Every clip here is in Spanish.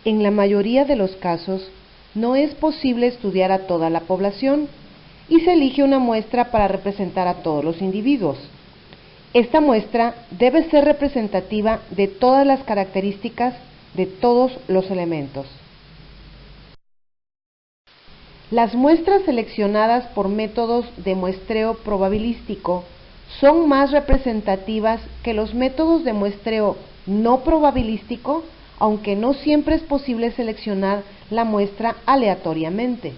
En la mayoría de los casos, no es posible estudiar a toda la población y se elige una muestra para representar a todos los individuos. Esta muestra debe ser representativa de todas las características de todos los elementos. Las muestras seleccionadas por métodos de muestreo probabilístico son más representativas que los métodos de muestreo no probabilístico, aunque no siempre es posible seleccionar la muestra aleatoriamente.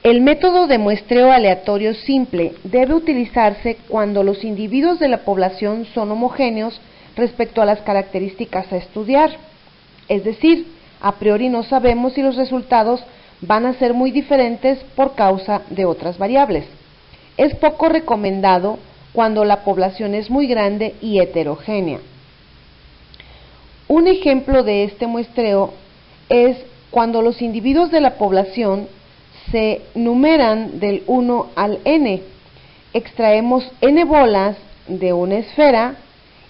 El método de muestreo aleatorio simple debe utilizarse cuando los individuos de la población son homogéneos respecto a las características a estudiar, es decir, a priori no sabemos si los resultados van a ser muy diferentes por causa de otras variables. Es poco recomendado cuando la población es muy grande y heterogénea. Un ejemplo de este muestreo es cuando los individuos de la población se numeran del 1 al n. Extraemos n bolas de una esfera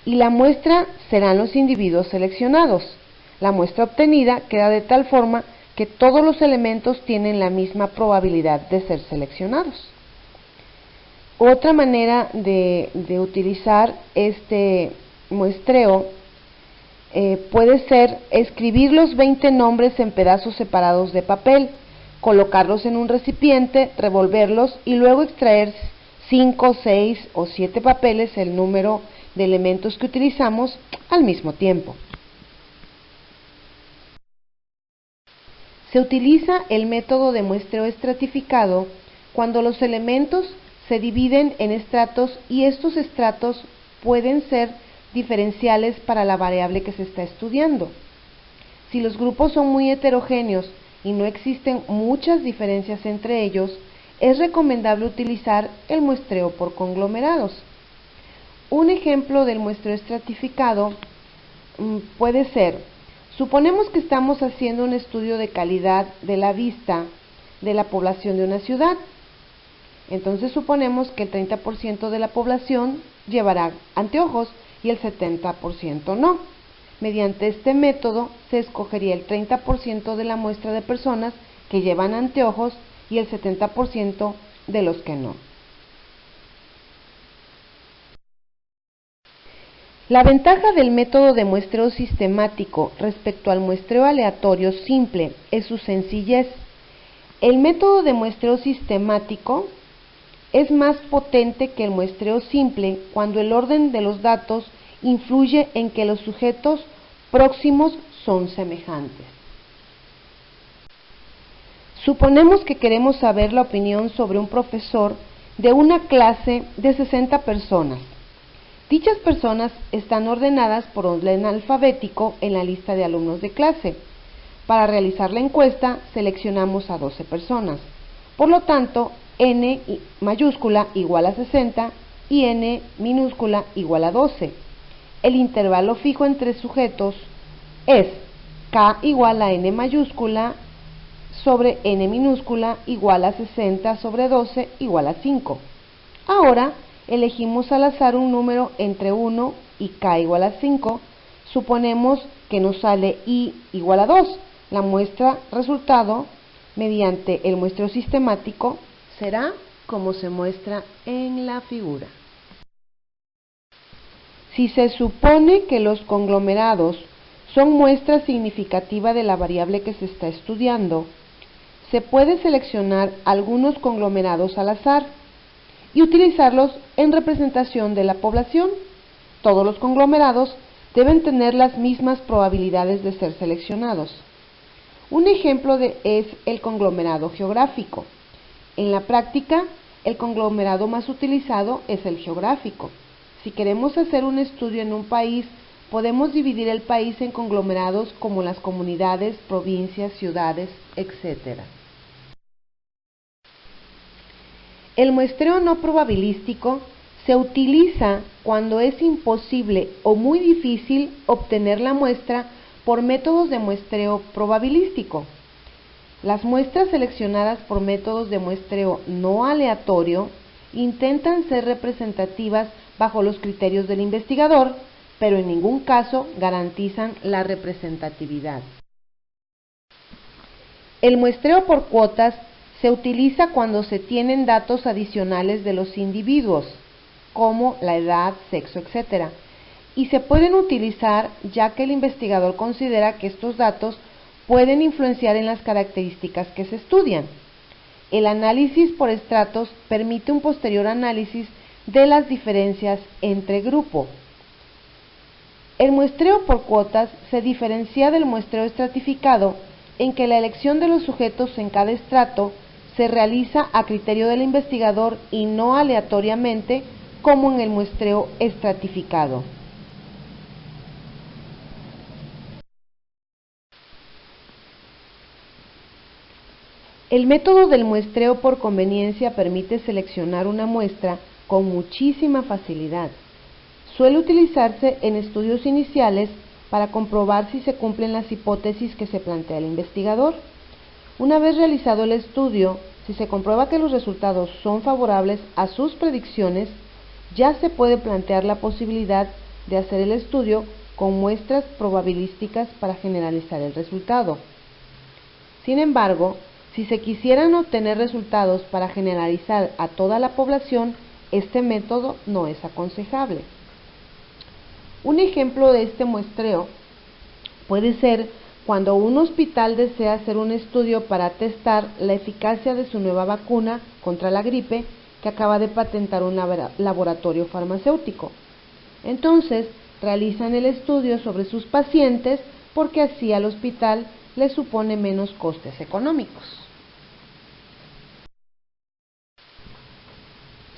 y la muestra serán los individuos seleccionados. La muestra obtenida queda de tal forma que todos los elementos tienen la misma probabilidad de ser seleccionados. Otra manera de utilizar este muestreo puede ser escribir los 20 nombres en pedazos separados de papel, colocarlos en un recipiente, revolverlos y luego extraer 5, 6 o 7 papeles, el número de elementos que utilizamos, al mismo tiempo. Se utiliza el método de muestreo estratificado cuando los elementos se dividen en estratos y estos estratos pueden ser diferenciales para la variable que se está estudiando. Si los grupos son muy heterogéneos y no existen muchas diferencias entre ellos, es recomendable utilizar el muestreo por conglomerados. Un ejemplo del muestreo estratificado puede ser: suponemos que estamos haciendo un estudio de calidad de la vista de la población de una ciudad. Entonces suponemos que el 30% de la población llevará anteojos y el 70% no. Mediante este método se escogería el 30% de la muestra de personas que llevan anteojos y el 70% de los que no. La ventaja del método de muestreo sistemático respecto al muestreo aleatorio simple es su sencillez. El método de muestreo sistemático es más potente que el muestreo simple cuando el orden de los datos influye en que los sujetos próximos son semejantes. Suponemos que queremos saber la opinión sobre un profesor de una clase de 60 personas. Dichas personas están ordenadas por orden alfabético en la lista de alumnos de clase. Para realizar la encuesta seleccionamos a 12 personas. Por lo tanto, n mayúscula igual a 60 y n minúscula igual a 12. El intervalo fijo entre sujetos es k igual a n mayúscula sobre n minúscula igual a 60 sobre 12 igual a 5. Ahora elegimos al azar un número entre 1 y k igual a 5. Suponemos que nos sale i igual a 2. La muestra resultado mediante el muestreo sistemático será como se muestra en la figura. Si se supone que los conglomerados son muestra significativa de la variable que se está estudiando, se puede seleccionar algunos conglomerados al azar y utilizarlos en representación de la población. Todos los conglomerados deben tener las mismas probabilidades de ser seleccionados. Un ejemplo es el conglomerado geográfico. En la práctica, el conglomerado más utilizado es el geográfico. Si queremos hacer un estudio en un país, podemos dividir el país en conglomerados como las comunidades, provincias, ciudades, etc. El muestreo no probabilístico se utiliza cuando es imposible o muy difícil obtener la muestra por métodos de muestreo probabilístico. Las muestras seleccionadas por métodos de muestreo no aleatorio intentan ser representativas bajo los criterios del investigador, pero en ningún caso garantizan la representatividad. El muestreo por cuotas se utiliza cuando se tienen datos adicionales de los individuos, como la edad, sexo, etc., y se pueden utilizar ya que el investigador considera que estos datos pueden influenciar en las características que se estudian. El análisis por estratos permite un posterior análisis de las diferencias entre grupos. El muestreo por cuotas se diferencia del muestreo estratificado en que la elección de los sujetos en cada estrato se realiza a criterio del investigador y no aleatoriamente como en el muestreo estratificado. El método del muestreo por conveniencia permite seleccionar una muestra con muchísima facilidad. Suele utilizarse en estudios iniciales para comprobar si se cumplen las hipótesis que se plantea el investigador. Una vez realizado el estudio, si se comprueba que los resultados son favorables a sus predicciones, ya se puede plantear la posibilidad de hacer el estudio con muestras probabilísticas para generalizar el resultado. Sin embargo, si se quisieran obtener resultados para generalizar a toda la población, este método no es aconsejable. Un ejemplo de este muestreo puede ser cuando un hospital desea hacer un estudio para testar la eficacia de su nueva vacuna contra la gripe que acaba de patentar un laboratorio farmacéutico. Entonces, realizan el estudio sobre sus pacientes porque así al hospital le supone menos costes económicos.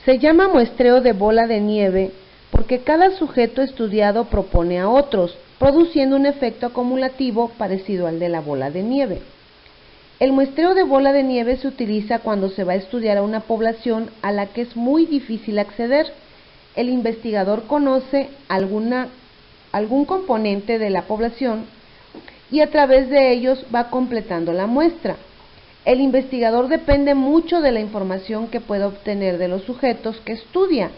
Se llama muestreo de bola de nieve porque cada sujeto estudiado propone a otros, produciendo un efecto acumulativo parecido al de la bola de nieve. El muestreo de bola de nieve se utiliza cuando se va a estudiar a una población a la que es muy difícil acceder. El investigador conoce algún componente de la población y a través de ellos va completando la muestra. El investigador depende mucho de la información que pueda obtener de los sujetos que estudia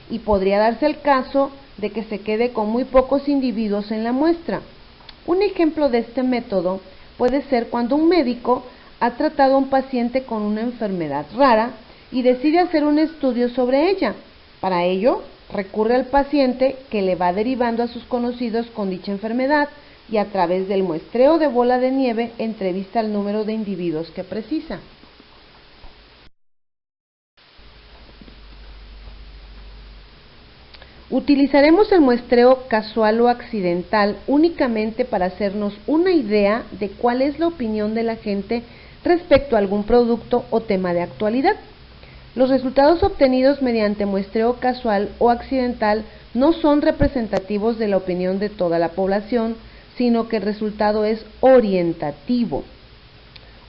y podría darse el caso de que se quede con muy pocos individuos en la muestra. Un ejemplo de este método puede ser cuando un médico ha tratado a un paciente con una enfermedad rara y decide hacer un estudio sobre ella. Para ello, recurre al paciente que le va derivando a sus conocidos con dicha enfermedad y a través del muestreo de bola de nieve entrevista al número de individuos que precisa. Utilizaremos el muestreo casual o accidental únicamente para hacernos una idea de cuál es la opinión de la gente respecto a algún producto o tema de actualidad. Los resultados obtenidos mediante muestreo casual o accidental no son representativos de la opinión de toda la población, sino que el resultado es orientativo.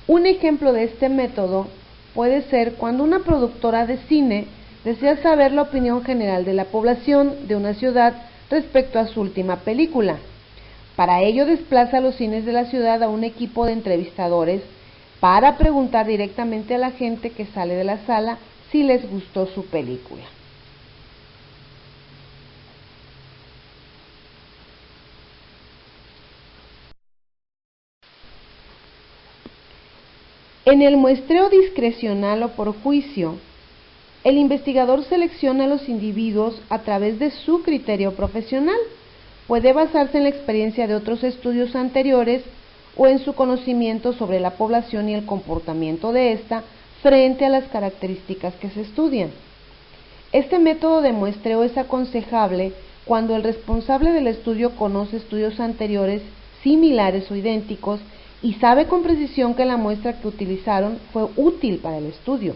Un ejemplo de este método puede ser cuando una productora de cine desea saber la opinión general de la población de una ciudad respecto a su última película. Para ello desplaza a los cines de la ciudad a un equipo de entrevistadores para preguntar directamente a la gente que sale de la sala si les gustó su película. En el muestreo discrecional o por juicio, el investigador selecciona a los individuos a través de su criterio profesional. Puede basarse en la experiencia de otros estudios anteriores o en su conocimiento sobre la población y el comportamiento de ésta frente a las características que se estudian. Este método de muestreo es aconsejable cuando el responsable del estudio conoce estudios anteriores similares o idénticos y sabe con precisión que la muestra que utilizaron fue útil para el estudio.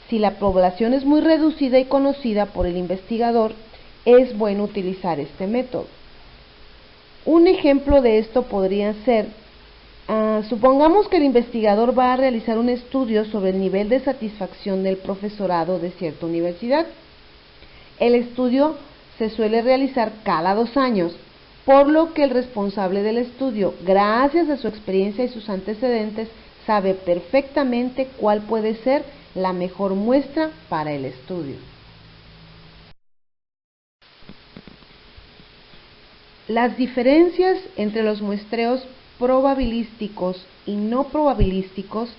Si la población es muy reducida y conocida por el investigador, es bueno utilizar este método. Un ejemplo de esto podría ser, supongamos que el investigador va a realizar un estudio sobre el nivel de satisfacción del profesorado de cierta universidad. El estudio se suele realizar cada 2 años, por lo que el responsable del estudio, gracias a su experiencia y sus antecedentes, sabe perfectamente cuál puede ser la mejor muestra para el estudio. Las diferencias entre los muestreos probabilísticos y no probabilísticos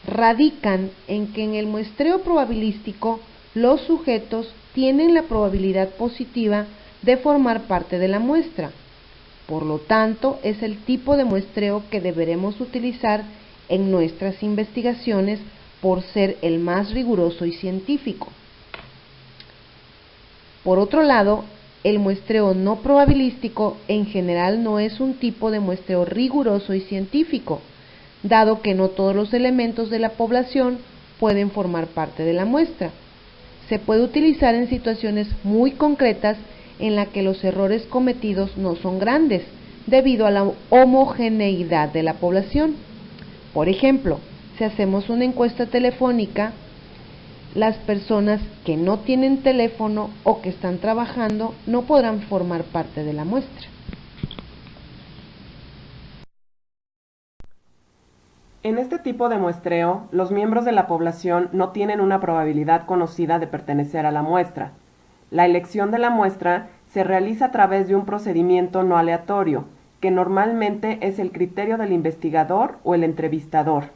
radican en que en el muestreo probabilístico los sujetos tienen la probabilidad positiva de formar parte de la muestra. Por lo tanto, es el tipo de muestreo que deberemos utilizar en nuestras investigaciones por ser el más riguroso y científico. Por otro lado, el muestreo no probabilístico en general no es un tipo de muestreo riguroso y científico, dado que no todos los elementos de la población pueden formar parte de la muestra. Se puede utilizar en situaciones muy concretas en las que los errores cometidos no son grandes, debido a la homogeneidad de la población. Por ejemplo, si hacemos una encuesta telefónica, las personas que no tienen teléfono o que están trabajando no podrán formar parte de la muestra. En este tipo de muestreo, los miembros de la población no tienen una probabilidad conocida de pertenecer a la muestra. La elección de la muestra se realiza a través de un procedimiento no aleatorio, que normalmente es el criterio del investigador o el entrevistador.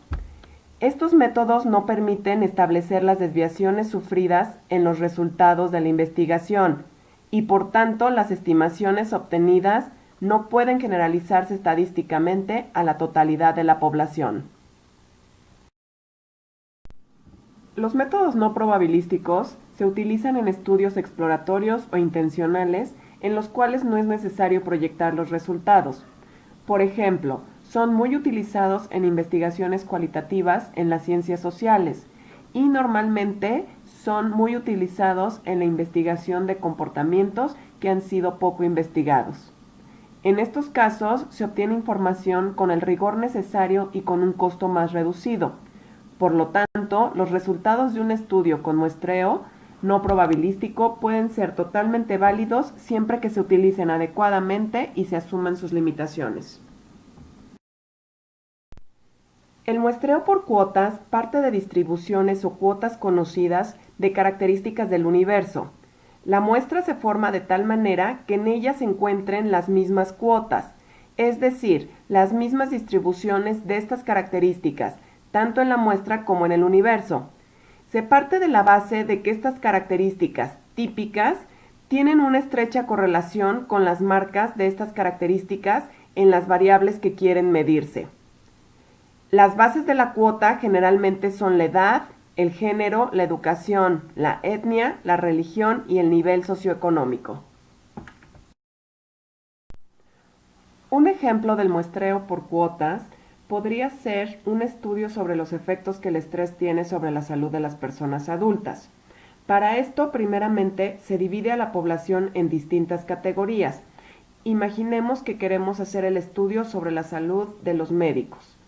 Estos métodos no permiten establecer las desviaciones sufridas en los resultados de la investigación y por tanto las estimaciones obtenidas no pueden generalizarse estadísticamente a la totalidad de la población. Los métodos no probabilísticos se utilizan en estudios exploratorios o intencionales en los cuales no es necesario proyectar los resultados. Por ejemplo, son muy utilizados en investigaciones cualitativas en las ciencias sociales y normalmente son muy utilizados en la investigación de comportamientos que han sido poco investigados. En estos casos se obtiene información con el rigor necesario y con un costo más reducido. Por lo tanto, los resultados de un estudio con muestreo no probabilístico pueden ser totalmente válidos siempre que se utilicen adecuadamente y se asuman sus limitaciones. El muestreo por cuotas parte de distribuciones o cuotas conocidas de características del universo. La muestra se forma de tal manera que en ella se encuentren las mismas cuotas, es decir, las mismas distribuciones de estas características, tanto en la muestra como en el universo. Se parte de la base de que estas características típicas tienen una estrecha correlación con las marcas de estas características en las variables que quieren medirse. Las bases de la cuota generalmente son la edad, el género, la educación, la etnia, la religión y el nivel socioeconómico. Un ejemplo del muestreo por cuotas podría ser un estudio sobre los efectos que el estrés tiene sobre la salud de las personas adultas. Para esto, primeramente, se divide a la población en distintas categorías. Imaginemos que queremos hacer el estudio sobre la salud de los médicos.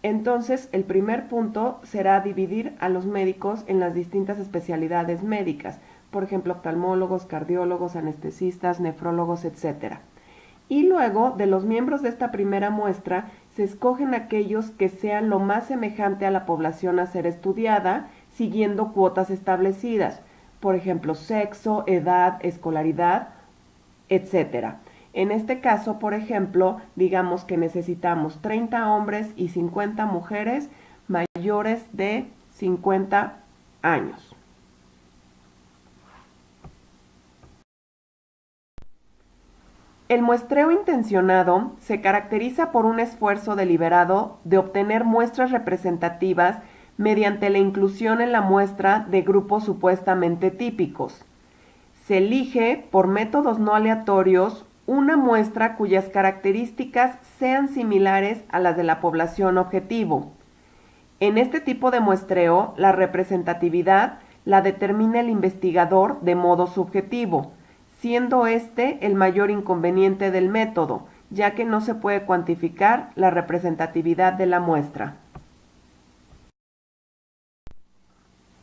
Entonces, el primer punto será dividir a los médicos en las distintas especialidades médicas, por ejemplo, oftalmólogos, cardiólogos, anestesistas, nefrólogos, etc. Y luego, de los miembros de esta primera muestra, se escogen aquellos que sean lo más semejante a la población a ser estudiada, siguiendo cuotas establecidas, por ejemplo, sexo, edad, escolaridad, etc. En este caso, por ejemplo, digamos que necesitamos 30 hombres y 50 mujeres mayores de 50 años. El muestreo intencionado se caracteriza por un esfuerzo deliberado de obtener muestras representativas mediante la inclusión en la muestra de grupos supuestamente típicos. Se elige, por métodos no aleatorios, una muestra cuyas características sean similares a las de la población objetivo. En este tipo de muestreo, la representatividad la determina el investigador de modo subjetivo, siendo este el mayor inconveniente del método, ya que no se puede cuantificar la representatividad de la muestra.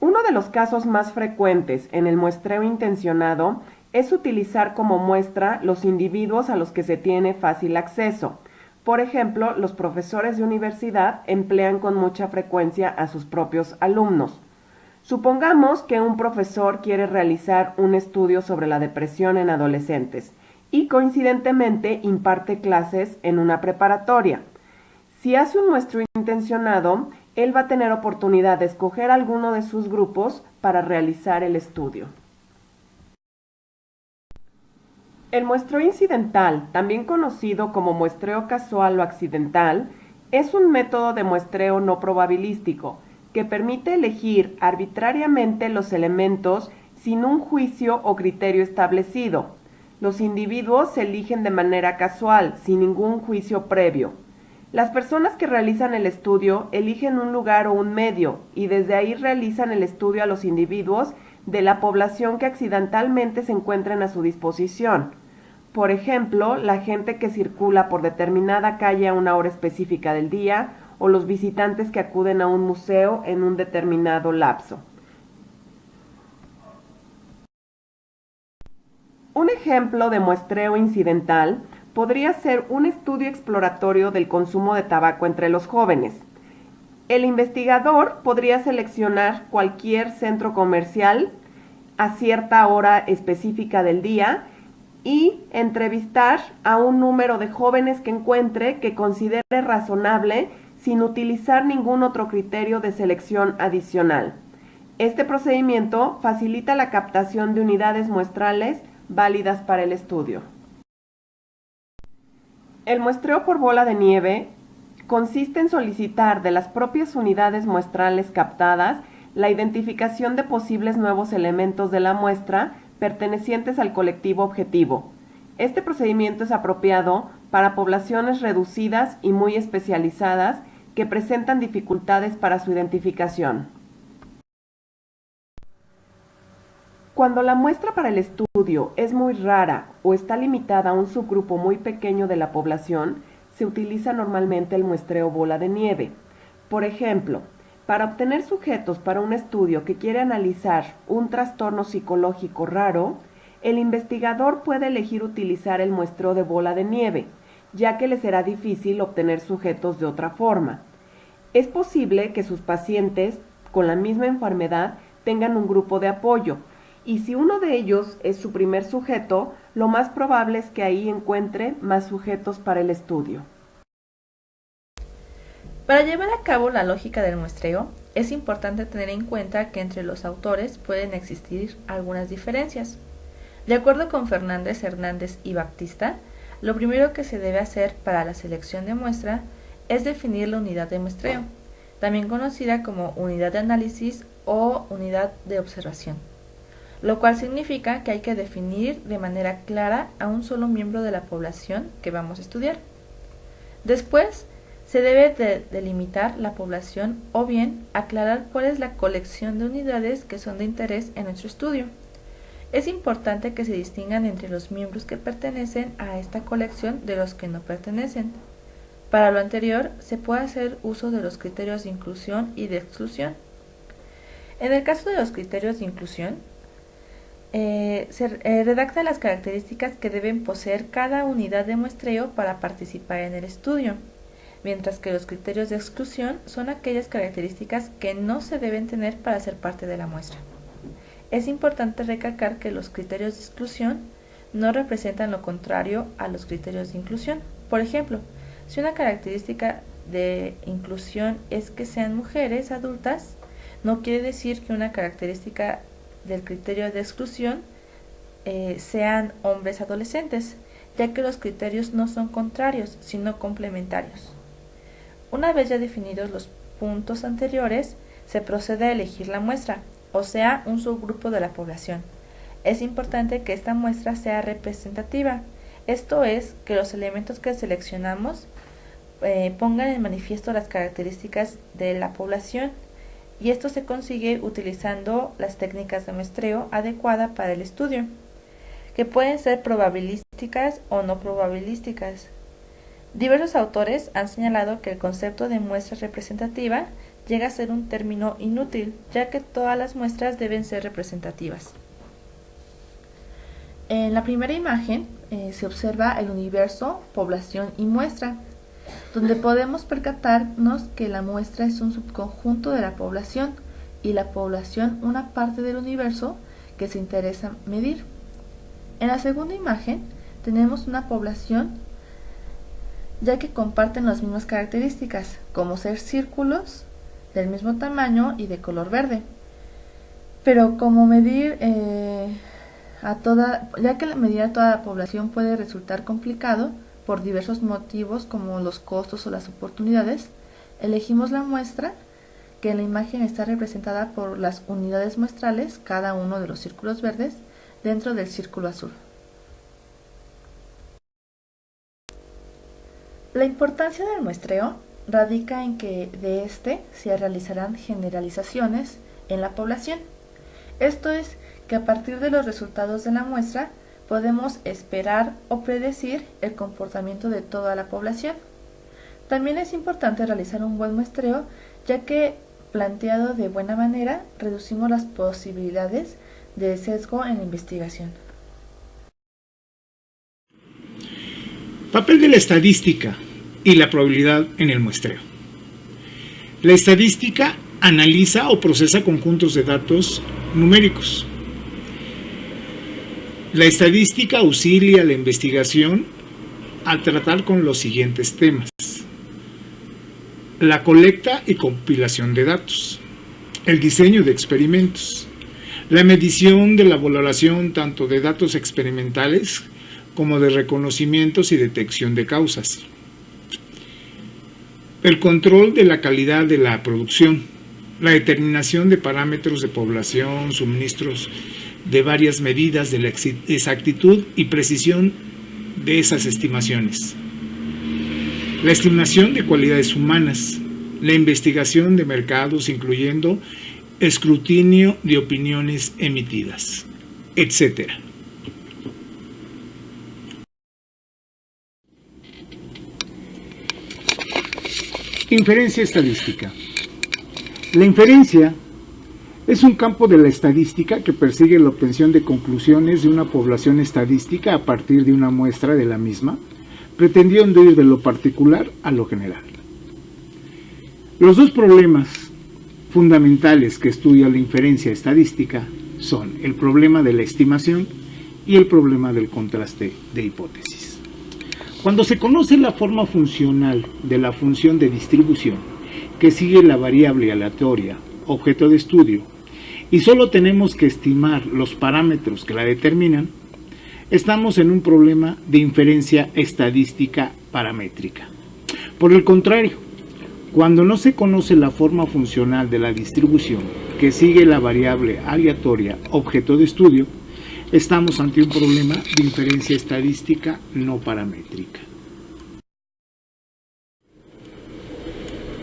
Uno de los casos más frecuentes en el muestreo intencionado es utilizar como muestra los individuos a los que se tiene fácil acceso. Por ejemplo, los profesores de universidad emplean con mucha frecuencia a sus propios alumnos. Supongamos que un profesor quiere realizar un estudio sobre la depresión en adolescentes y coincidentemente imparte clases en una preparatoria. Si hace un muestreo intencionado, él va a tener oportunidad de escoger alguno de sus grupos para realizar el estudio. El muestreo incidental, también conocido como muestreo casual o accidental, es un método de muestreo no probabilístico que permite elegir arbitrariamente los elementos sin un juicio o criterio establecido. Los individuos se eligen de manera casual, sin ningún juicio previo. Las personas que realizan el estudio eligen un lugar o un medio y desde ahí realizan el estudio a los individuos de la población que accidentalmente se encuentren a su disposición. Por ejemplo, la gente que circula por determinada calle a una hora específica del día o los visitantes que acuden a un museo en un determinado lapso. Un ejemplo de muestreo incidental podría ser un estudio exploratorio del consumo de tabaco entre los jóvenes. El investigador podría seleccionar cualquier centro comercial a cierta hora específica del día y entrevistar a un número de jóvenes que encuentre que considere razonable sin utilizar ningún otro criterio de selección adicional. Este procedimiento facilita la captación de unidades muestrales válidas para el estudio. El muestreo por bola de nieve consiste en solicitar de las propias unidades muestrales captadas la identificación de posibles nuevos elementos de la muestra pertenecientes al colectivo objetivo. Este procedimiento es apropiado para poblaciones reducidas y muy especializadas que presentan dificultades para su identificación. Cuando la muestra para el estudio es muy rara o está limitada a un subgrupo muy pequeño de la población, se utiliza normalmente el muestreo bola de nieve. Por ejemplo, para obtener sujetos para un estudio que quiere analizar un trastorno psicológico raro, el investigador puede elegir utilizar el muestreo de bola de nieve, ya que le será difícil obtener sujetos de otra forma. Es posible que sus pacientes con la misma enfermedad tengan un grupo de apoyo, y si uno de ellos es su primer sujeto, lo más probable es que ahí encuentre más sujetos para el estudio. Para llevar a cabo la lógica del muestreo, es importante tener en cuenta que entre los autores pueden existir algunas diferencias. De acuerdo con Fernández, Hernández y Baptista, lo primero que se debe hacer para la selección de muestra es definir la unidad de muestreo, también conocida como unidad de análisis o unidad de observación, lo cual significa que hay que definir de manera clara a un solo miembro de la población que vamos a estudiar. Después, se debe delimitar la población o bien aclarar cuál es la colección de unidades que son de interés en nuestro estudio. Es importante que se distingan entre los miembros que pertenecen a esta colección de los que no pertenecen. Para lo anterior, se puede hacer uso de los criterios de inclusión y de exclusión. En el caso de los criterios de inclusión, se redactan las características que deben poseer cada unidad de muestreo para participar en el estudio, mientras que los criterios de exclusión son aquellas características que no se deben tener para ser parte de la muestra. Es importante recalcar que los criterios de exclusión no representan lo contrario a los criterios de inclusión. Por ejemplo, si una característica de inclusión es que sean mujeres adultas, no quiere decir que una característica del criterio de exclusión sean hombres adolescentes, ya que los criterios no son contrarios, sino complementarios. Una vez ya definidos los puntos anteriores, se procede a elegir la muestra, o sea, un subgrupo de la población. Es importante que esta muestra sea representativa, esto es, que los elementos que seleccionamos pongan en manifiesto las características de la población, y esto se consigue utilizando las técnicas de muestreo adecuadas para el estudio, que pueden ser probabilísticas o no probabilísticas. Diversos autores han señalado que el concepto de muestra representativa llega a ser un término inútil, ya que todas las muestras deben ser representativas. En la primera imagen se observa el universo, población y muestra, donde podemos percatarnos que la muestra es un subconjunto de la población y la población una parte del universo que se interesa medir. En la segunda imagen tenemos una población ya que comparten las mismas características, como ser círculos del mismo tamaño y de color verde. Pero como medir ya que medir a toda la población puede resultar complicado por diversos motivos como los costos o las oportunidades, elegimos la muestra que en la imagen está representada por las unidades muestrales, cada uno de los círculos verdes, dentro del círculo azul. La importancia del muestreo radica en que de este se realizarán generalizaciones en la población. Esto es que a partir de los resultados de la muestra podemos esperar o predecir el comportamiento de toda la población. También es importante realizar un buen muestreo, ya que planteado de buena manera reducimos las posibilidades de sesgo en la investigación. Papel de la estadística y la probabilidad en el muestreo. La estadística analiza o procesa conjuntos de datos numéricos. La estadística auxilia a la investigación al tratar con los siguientes temas: la colecta y compilación de datos, el diseño de experimentos, la medición de la valoración tanto de datos experimentales como de reconocimientos y detección de causas, el control de la calidad de la producción, la determinación de parámetros de población, suministros de varias medidas de la exactitud y precisión de esas estimaciones, la estimación de cualidades humanas, la investigación de mercados incluyendo escrutinio de opiniones emitidas, etc. Inferencia estadística. La inferencia es un campo de la estadística que persigue la obtención de conclusiones de una población estadística a partir de una muestra de la misma, pretendiendo ir de lo particular a lo general. Los dos problemas fundamentales que estudia la inferencia estadística son el problema de la estimación y el problema del contraste de hipótesis. Cuando se conoce la forma funcional de la función de distribución que sigue la variable aleatoria, objeto de estudio, y solo tenemos que estimar los parámetros que la determinan, estamos en un problema de inferencia estadística paramétrica. Por el contrario, cuando no se conoce la forma funcional de la distribución que sigue la variable aleatoria, objeto de estudio, estamos ante un problema de inferencia estadística no paramétrica.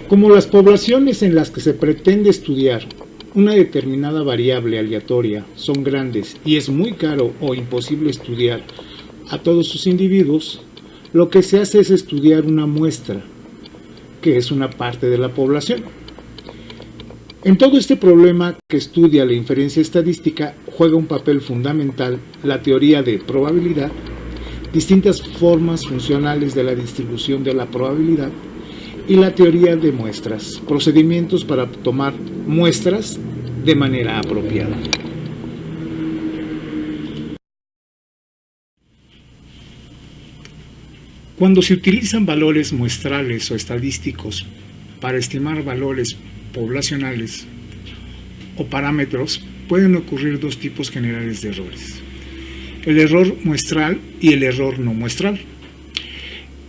Como las poblaciones en las que se pretende estudiar una determinada variable aleatoria son grandes y es muy caro o imposible estudiar a todos sus individuos, lo que se hace es estudiar una muestra, que es una parte de la población. En todo este problema que estudia la inferencia estadística juega un papel fundamental la teoría de probabilidad, distintas formas funcionales de la distribución de la probabilidad y la teoría de muestras, procedimientos para tomar muestras de manera apropiada. Cuando se utilizan valores muestrales o estadísticos para estimar valores poblacionales o parámetros, pueden ocurrir dos tipos generales de errores: el error muestral y el error no muestral.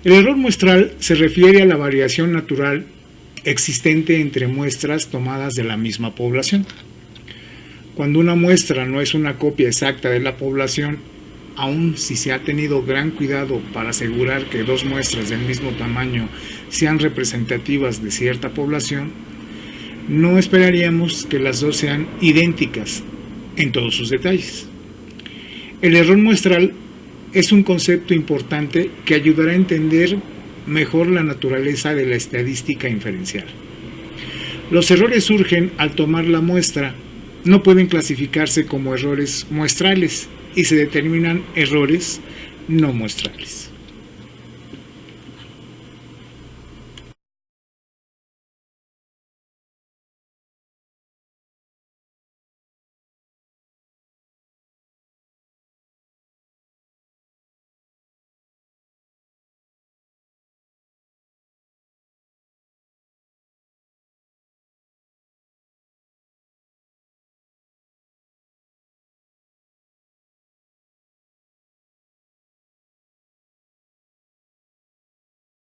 El error muestral se refiere a la variación natural existente entre muestras tomadas de la misma población. Cuando una muestra no es una copia exacta de la población, aun si se ha tenido gran cuidado para asegurar que dos muestras del mismo tamaño sean representativas de cierta población, no esperaríamos que las dos sean idénticas en todos sus detalles. El error muestral es un concepto importante que ayudará a entender mejor la naturaleza de la estadística inferencial. Los errores surgen al tomar la muestra, no pueden clasificarse como errores muestrales y se determinan errores no muestrales.